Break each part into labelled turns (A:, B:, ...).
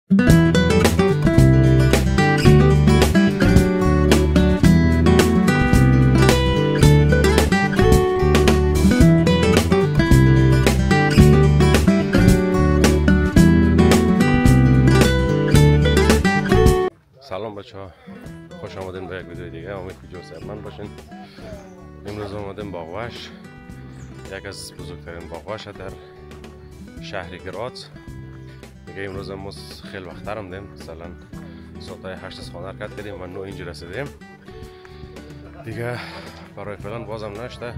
A: سلام بچه‌ها، خوش آمدین به یک ویدیو دیگه. امید که جزء باشین. امروز اومدیم باغوش، یک از بزرگترین باغوش در شهر گرات. دیگه امروز ما خیلی وقت‌تر اومدیم، مثلا ساعت 8 از خانه حرکت کردیم و 9 اینجا رسیدیم. دیگه برای فعلا بازم نشده،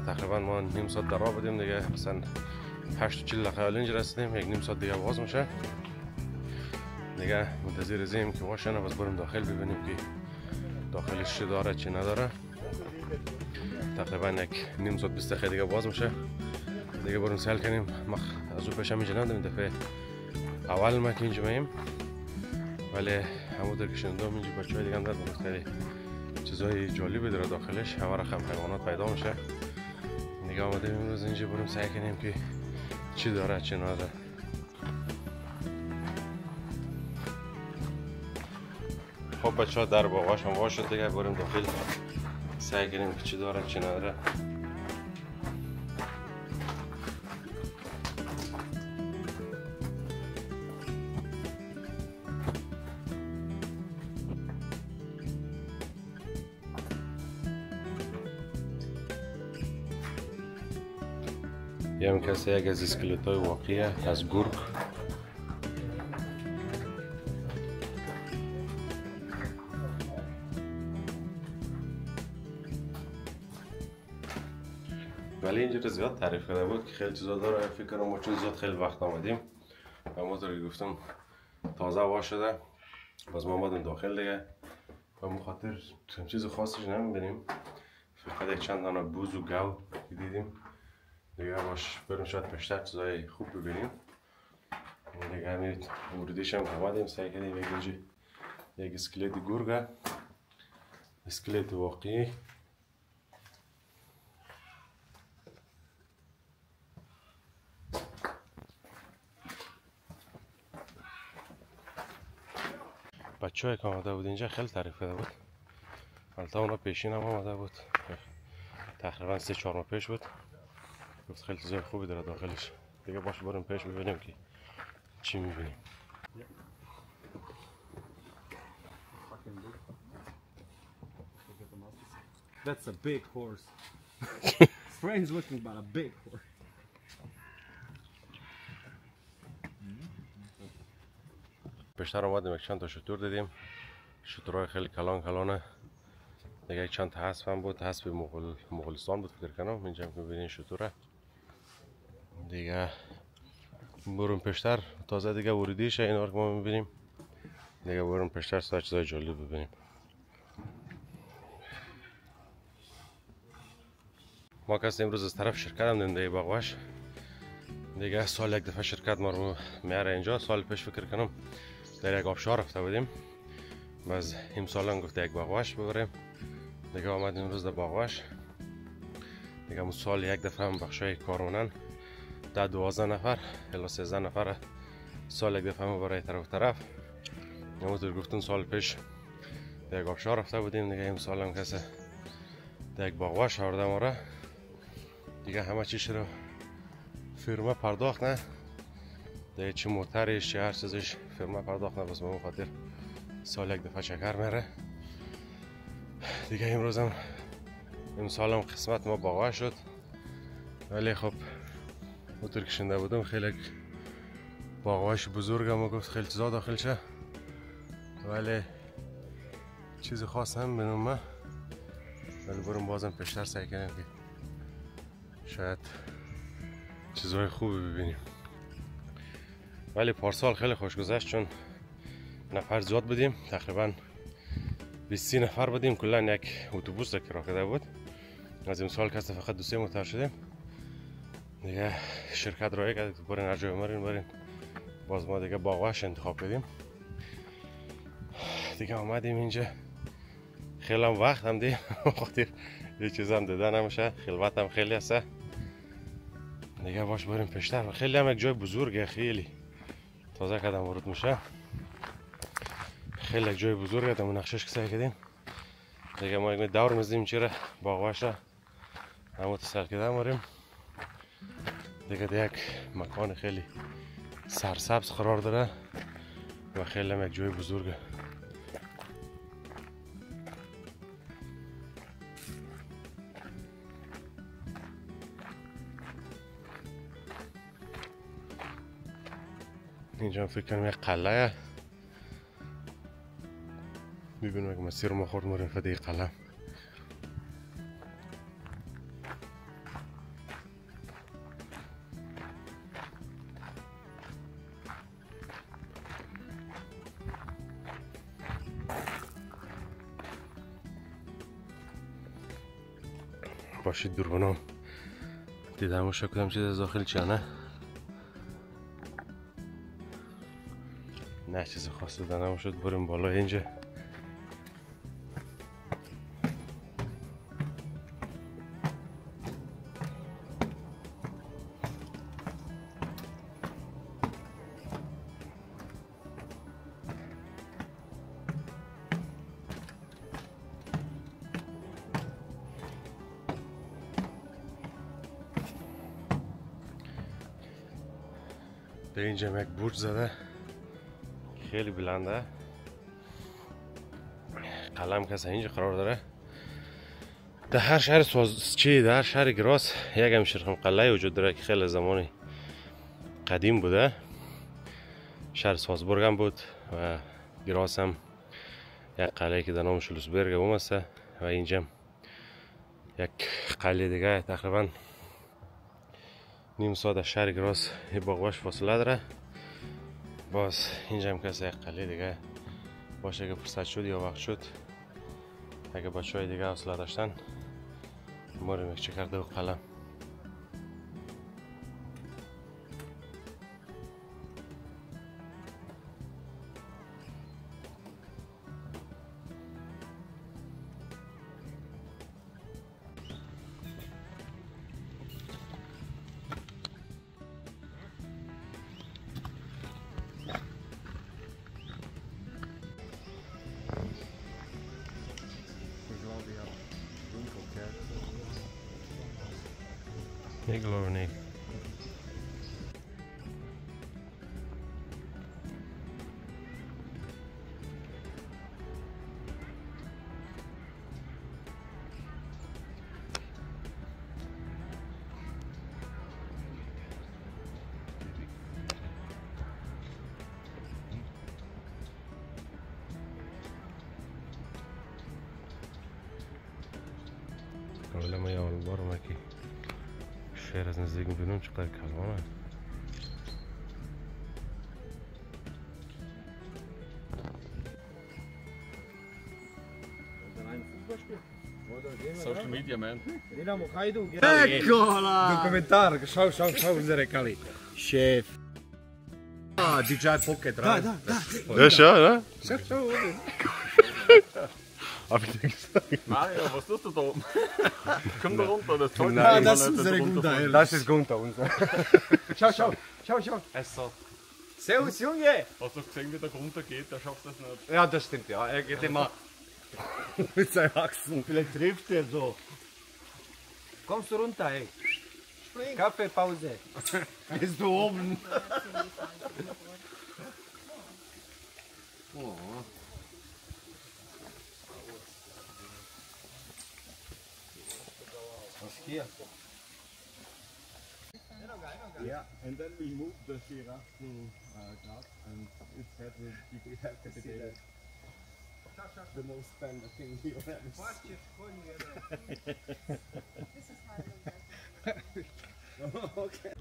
A: تقریبا ما نیم ساعت در راه بودیم دیگه. مثلا 8:40 دقیقه اینجا رسیدیم، یک نیم ساعت دیگه باز میشه. دیگه منتظر زیم که باشن و بس بریم داخل ببینیم که داخلش چی داره چی نداره. تقریبا یک نیم ساعت 20 دقیقه دیگه باز میشه. دیگه بریم سیل کنیم. ما از اون پیش همینجا نمیدیم، دفعه اول ما که اینجا ماییم، ولی همونطور که شنیدم اینجا بچه‌های دیگه هم دارن خیلی چیزای جالبی داره داخلش، همه رقم حیوانات پیدا میشه. دیگه آمدیم امروز اینجا بریم سعی کنیم که چی داره چی نداره. خب بچه‌ها در باغوش هم واش شد دیگه، بریم داخل سعی کنیم که چی داره چی نداره. یه هم کسی یک از اسکلت‌های واقعی از گرگ. ولی اینجا زیاد تعریف کرده بود که خیلی چیزا داره. فکر کنم ما چون زیاد خیلی وقت آمدیم و ما طوری گفتم تازه وا شده، باز ما اومدیم داخل دیگه و مخاطر چیز خاصش نمیبینیم، فقط یک چند دانه بوز و گو دیدیم دیگه. باش بریم شاید پیشتر چیزای خوب ببینیم دیگه. همین موردیش هم اومدیم سعی کردیم یک اسکلت گرگه، اسکلت واقعی. بچه‌ای که آمده بود اینجا خیلی تعریف کرده بود. البته اونا پیشین هم آمده بود، تقریبا 3-4 ماه پیش بود. گفت خیلی چیزای خوبی داره داخلش. دیگه باش بریم پیش ببینیم که چی میبینیم.
B: That's a big horse. Strange looking, but a big horse.
A: پیشتر آمدیم یک چند تا شتر دیدیم، شترهای خیلی کلانه دیگه. یک چند تا اسب هم بود، اسب مغولستان بود فکر کنم. اینجا هم که ببینین شتره دیگه. بریم پیشتر تازه دیگه ورودیش اینا رو که ما میبینیم دیگه. بریم پیشتر سر چیزای جالب ببینیم. ما کسی امروز از طرف شرکت هم دیم دیگه باغوش دیگه. سال یک دفعه شرکت ما رو میاره اینجا. سال پیش فکر کنم در یک آبشار رفته بودیم، باز امسال هم گفته یک باغوش ببریم دیگه. آمدیم امروز در باغوش دیگه. همون سال یک دفعه هم بخشای کارونن 12 نفر الا 13 نفر سال یک دفعه برای طرف. همونطور گفتون سال پیش در یک آبشار رفته بودیم دیگه. امسال هم کسی در یک باغوش آورده ما را دیگه. همه چیش رو فرما پرداخت نه دیگه، چه موترش چه هر چیزش فرما پرداخت نه. بس به اون خاطر سال یک دفعه چکر میره دیگه. امروز هم امسال هم قسمت ما باغوش شد، ولی خب اونطور که شنیده بودم خیلی باغوش بزرگ هم گفت خیلی چیزا داخل شه، ولی چیز خاص هم بینم ما. ولی بریم بازم پیشتر سعی کنیم که شاید چیزهای خوبی ببینیم. ولی پارسال خیلی خوش گذشت چون نفر زیاد بودیم، تقریبا 20 نفر بودیم. کلا یک اتوبوس کرا کرده بود. از امسال کسی فقط 2-3 موتر شدیم دیگه. شرکت رای کرد که برین هر جای برین. باز ما دیگه باغوش انتخاب کردیم دیگه. آمدیم اینجا خیلی هم وقت هم دیم خاطر یه چیز هم دیده نمیشه، خلوت هم خیلی هسته دیگه. باش بریم پیشتر. خیلی هم یک جای بزرگه، خیلی تازه قدم ورود میشه. خیلی جای بزرگه، تا نقشش که سعی کردیم دیگه ما یک دور میزدیم چیره باغوش را همون سر کده ماریم دیگه یک مکان خیلی سرسبز قرار داره و خیلی هم یک جای بزرگه. اینجا فکر کنم یک قلعه، ببینیم که مسیر ما خورد موریم فده قلعه. باشید دوربینم دیدم شو کدام چیز از داخل چانه نه چیز خاصی دیدم شد. بریم بالا اینجا. به اینجا یک برج زده خیلی بلنده. قلم کسی اینجا قرار داره. در هر شهر در هر شهر گراس یک همشرخم قلعه وجود داره که خیلی زمانی قدیم بوده. شهر سازبورگ هم بود و گراس هم یک قلعه که در نام شلوسبرگ هم است و اینجا یک قلعه دیگه تقریبا نیم ساعت از شهر گراس باغوش فاصله داره. باز اینجا هم کسی یک قلعه دیگه باشه که فرصت شد یا وقت شد اگه بچه های دیگه حوصله داشتن ماریم یک چکر دو قلعه. Ik geloof het niet. حالا ما یه بارم اکی شهر از نزدیک میبینم چقدر کلانه.
B: Social media, man.
C: Eccola! Documentario, ciao unsere Kali. Chef. Ah, DJI Pocket, right?
A: Ja, schau, ne?
C: Schau,
A: Hab ich dir gesagt.
B: Mario, was tust du da oben? Komm da runter, das zahlt
C: Ah, das ist unsere Gunther.
D: Das ist Gunther, unser.
C: Schau.
B: Also,
C: Servus, Junge!
B: hast du gesehen, wie der runter geht? Der schafft das nicht.
D: Ja, das stimmt, ja. Er geht immer
C: Mit seinen Achsen.
D: Vielleicht trifft er so.
C: Kommst du runter, ey? Kaffeepause.
D: Bist du oben?
C: Was hier?
D: Yeah, and then we move the giraffe to Graz and it's had to be decapitated. The most spender thing you ever seen. Okay.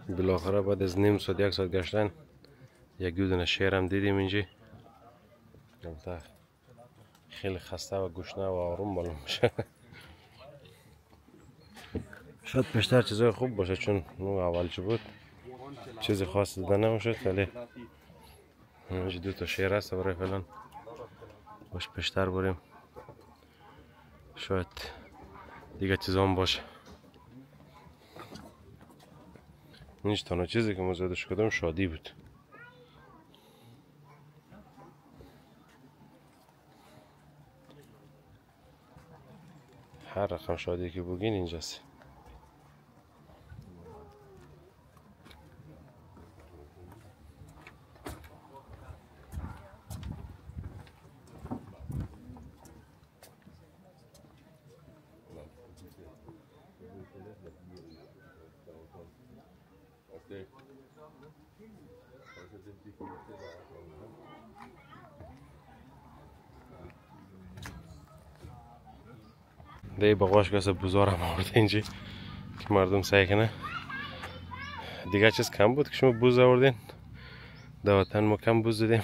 A: بالاخره بعد از نیم ساعت یک ساعت گشتن یک دونه شیر هم دیدیم اینجا البته خیلی خسته و گشنه و آروم معلوم میشه. شاید بیشتر چیزای خوب باشه چون اون اول چی بود چیزی خاص دیده نمیشد، ولی اینجا 2 تا شیر هست برای فعلا. باش بیشتر بریم شاید دیگه چیزام باشه. اینش تنها چیزی که ما زیادش کردم شادی بود. هر رقم شادی که بگین اینجاست. دیگه باقاش کسی بزارم آورده اینجا که مردم سعی کنه. دیگه چیز کم بود که شما بوز آوردین، در وطن ما کم بوز دیدیم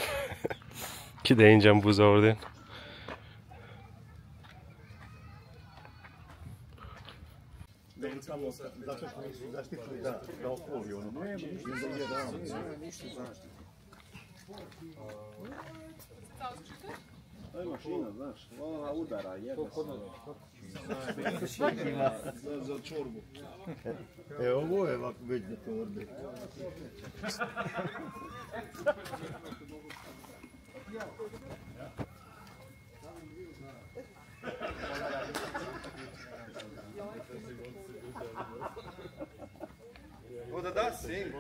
A: که در اینجا هم بوز آوردین.
D: Mašina, znaš, ona udara, jebe za čorbu. Ovo je ovako već za torbe. Oder das sing?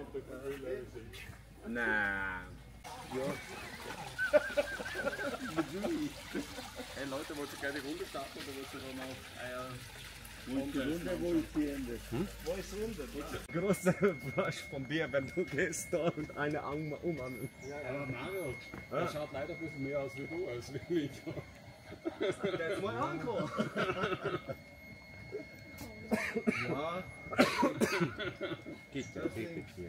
D: Nein. Ja. Hey Leute, wollt ihr keine Runde starten oder wollt ihr dann auf Eier? Runde, wo ist die Ende? Wo ist Runde? Große Flasche von Bier, wenn du gehst da und eine umangeln. Ja, aber Mario, der schaut leider ein bisschen mehr aus wie du, als wie ich. Der ist mal angekommen. Ja. Geht ja,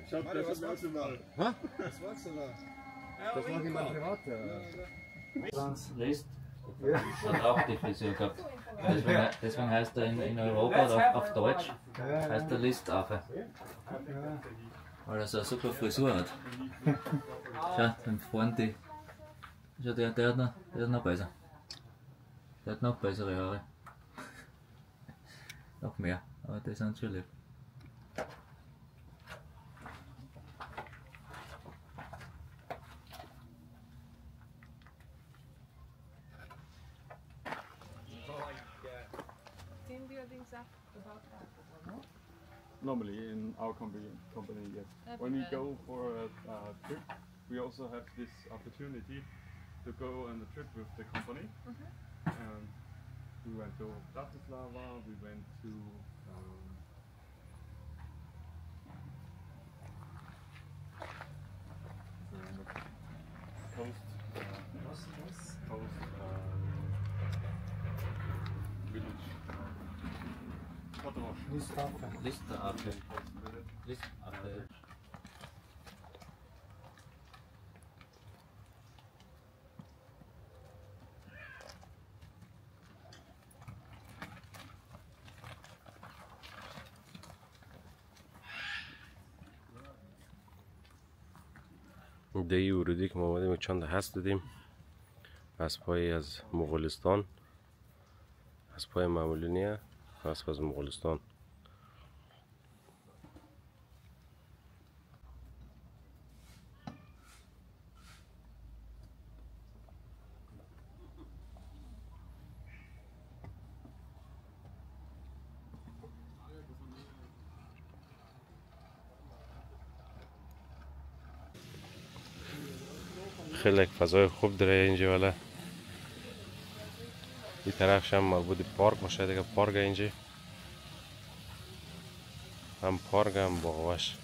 D: schaut, was machst du da? Was machst du da? Das mache ich mal privat.
E: List hat auch die Frisur gehabt. Deswegen heißt er in Europa oder auf Deutsch heißt er Listaffe. Weil er so eine super Frisur hat. Schau, dann vorne die. Schau, der hat noch besser. Der hat noch bessere Haare. Noch mehr, aber die sind schon lieb.
F: Normally in our company, yes. When we go for a trip, we also have this opportunity to go on a trip with the company. We went to Bratislava, we went to coast village.
E: Listaffe. Listaffe.
A: دی ورودی که ما آمدیم چند هست دیدیم از پای از مغولستان، از پای معمولینیه اسب از مغولستان. خیلی فضای خوب داره اینجا، ولی این طرفش هم مربوط پارک باشه دیگه. پارک اینجا هم پارک هم باغوش.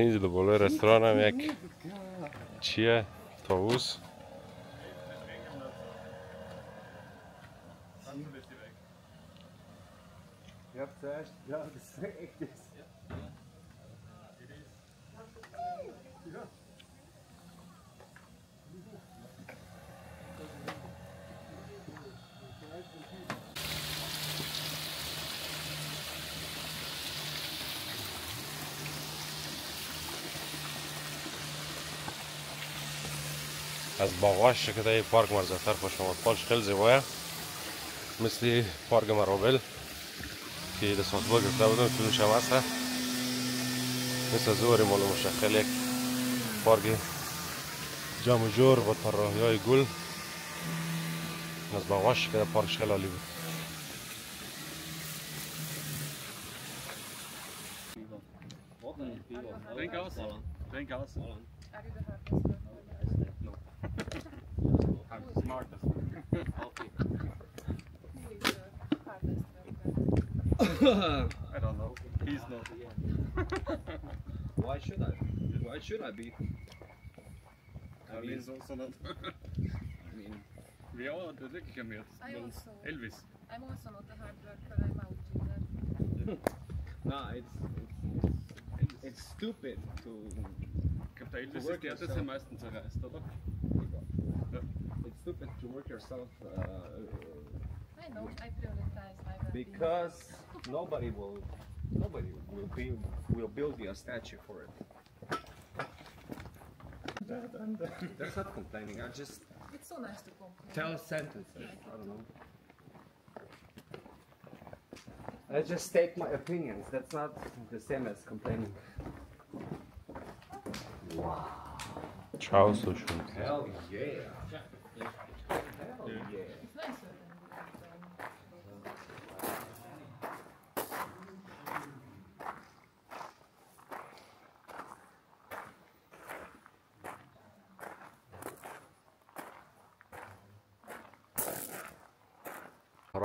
A: اینجا دو بالای رستوران هم یک چیه طاووس.
C: Ja, zuerst, ja, das ist echt das.
A: از باغاش که پارک مرزاتر خوش آمد. پارک خیلی زیبایه مثل پارک مارابل که در سالزبورگ گرفته بودم، فیلمش هم هست. مثل زوری مالو مشخل یک پارک جمع جور با طراحی های گل. از باغاش که پارکش خیلی عالی بود.
F: Drink aus. Drink aus. I'm the smartest. I don't know. He's not.
B: Why should I? Why should I be?
F: I mean, so not.
B: I mean,
F: Vi har det tycker jag med. Elvis.
G: I'm also not a hard worker. I'm out there.
B: nah, it's stupid to.
F: Der Elvis ist der, der am meisten zerreißt, oder?
B: It's stupid to work yourself
G: I know. I prioritize my well-being.
B: because nobody will build you a statue for it. That's not complaining. I just
G: It's so nice to complain.
B: tell sentences. I don't know. I just state my opinions. That's not the same as complaining.
A: Ciao social.
B: Hell yeah. Hell yeah.
G: It's nicer than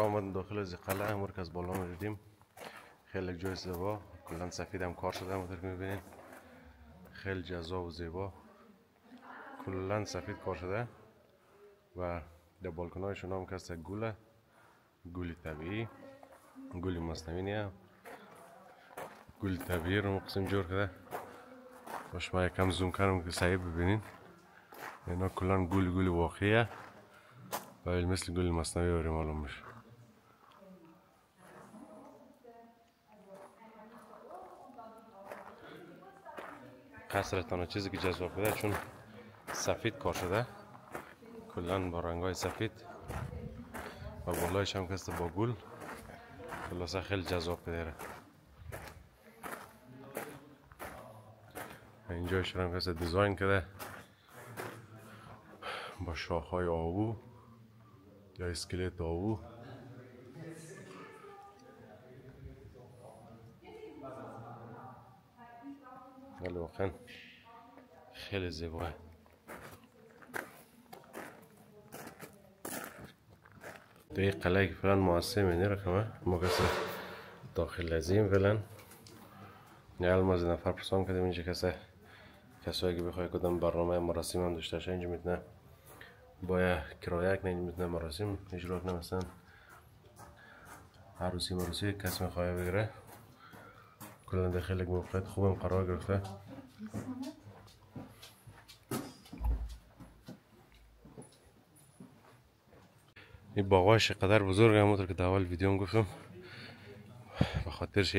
A: آمدیم داخل از قلعه مرکز بالا رو دیدیم. خیلی جای زیبا، کلا سفید هم کار شده. همونطور که میبینید خیلی جذاب و زیبا، کلا سفید کار شده و در بالکن هایشون هم کسته گل طبیعی، گل مصنوعی نیه، گل طبیعی رو قسم جور کرده. باش ما یکم زوم کردم که صحیح ببینین. اینا کلا گل واقعیه ولی مثل گل مصنوعی وری معلوم میشه. قصر تنها چیزی که جذاب بوده چون سفید کار شده، کلا با رنگای سفید و بالایش هم کسته با گل، خلاصه خیلی جذاب بده. اینجایش هم کسته دیزاین کرده با شاخهای آهو یا اسکلت آهو. ولی واقعا خیلی زیباه. در این قلعه که فعلا مؤسسه مینی رقمه ما کسی داخل ازیم فعلا نیال ما از نفر پرسان کردیم اینجا کسایی که بخواه کدام برنامه مراسم هم داشته شه اینجا میتونه با کرایه که اینجا میتونه مراسم اجرا کنه. مثلا عروسی کسی میخواه بگیره کلا در خیلی موقعیت خوبم قرار گرفته. این باغاش قدر بزرگ همونطور که در اول ویدیوم گفتم، به خاطرش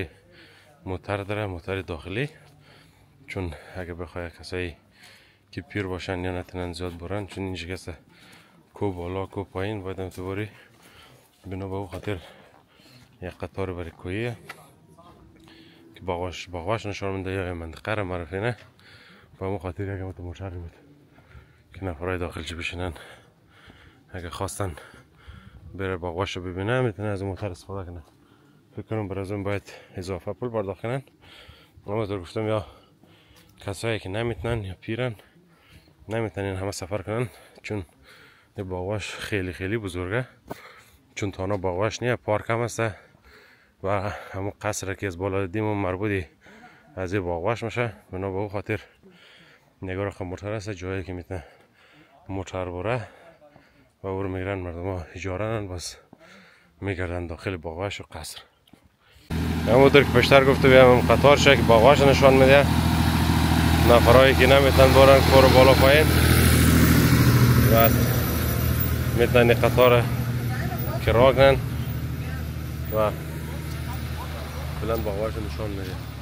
A: موتر داره، موتر داخلی، چون اگه بخواه کسایی که پیر باشن یا نتونن زیاد برن، چون این شکسته کو بالا کو پایین باید هم تو باری، بنا به او خاطر یک قطار برای کویه که باغاش نشان منده یا منطقه را معرفی نه. با همون خاطر یک همون موتر بود که نفرهای داخلچی بشینن اگه خواستن بره باغاش رو ببینه میتونه از موتر استفاده کنن. فکر کنم بر از اون باید اضافه پول پرداخت کنن. اما در گفتم یا کسایی که نمیتونن یا پیرن نمیتونن همه سفر کنن، چون این باغاش خیلی بزرگه، چون تانا باغاش نیه، پارک هم هسته و همون قصر که از بالا دیدیم و مربوطی از این باغوش میشه. بنا به او خاطر نگاه رقم موتر است، جایی که میتونه موتر بره و او رو میگیرن مردم ها اجاره‌اند، بس میگردن داخل باغوش و قصر. همونطور که پیشتر گفته بیم قطار شه که باغوش نشان میده، نفرایی که نمیتونن برن کور بالا پایین و میتونن قطار کرا کنن و کلا باغوش نشان میده.